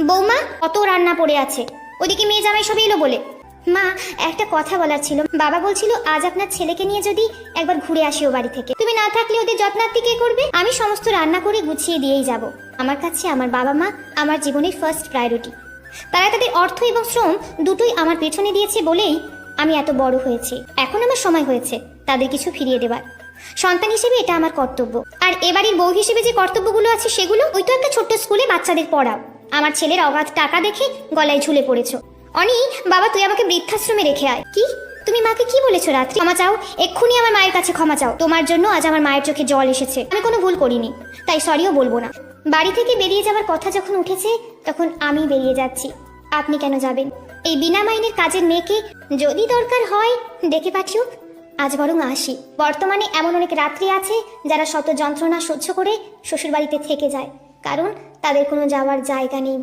বৌমা, কত রান্না পড়ে আছে, ওদিকে মেয়ে জামাই সব এলো বলে। মা, একটা কথা বলার ছিল। বাবা বলছিল আজ আপনার ছেলেকে নিয়ে যদি একবার ঘুরে আসি ও বাড়ি থেকে। তুমি না থাকলে ওদের যত্নার্থী কে করবে? আমি সমস্ত রান্না করে গুছিয়ে দিয়েই যাব। আমার কাছে আমার বাবা মা আমার জীবনের ফার্স্ট প্রায়োরিটি। তারা তাদের অর্থ এবং শ্রম দুটোই আমার পেছনে দিয়েছে বলেই আমি এত বড় হয়েছি। এখন আমার সময় হয়েছে তাদের কিছু ফিরিয়ে দেবার। সন্তান হিসেবে এটা আমার কর্তব্য। আর এবাড়ির বউ হিসেবে যে কর্তব্যগুলো আছে সেগুলো, ওই তো একটা ছোট্ট স্কুলে বাচ্চাদের পড়াও। আমার ছেলের অগাধ টাকা দেখে গলায় ঝুলে পড়েছো। অনি, বাবা তুই আমাকে বৃদ্ধাশ্রমে রেখে আয়। কি? তুমি মাকে কি বলেছো রাত্রি? ক্ষমা চাও, এক্ষুনি আমার মায়ের কাছে ক্ষমা চাও। তোমার জন্য আজ আমার মায়ের চোখে জল এসেছে। আমি কোনো ভুল করিনি, তাই সরিও বলবো না। বাড়ি থেকে বেরিয়ে যাওয়ার কথা যখন উঠেছে তখন আমি বেরিয়ে যাচ্ছি। আপনি কেন যাবেন? এই বিনা মাইনের কাজের মেয়েকে যদি দরকার হয় ডেকে পাঠিও। আজ বরং আসি। বর্তমানে এমন অনেক রাত্রি আছে যারা শত যন্ত্রণা সহ্য করে শ্বশুরবাড়িতে থেকে যায়, কারণ তাদের কোনো যাওয়ার জায়গা নেই।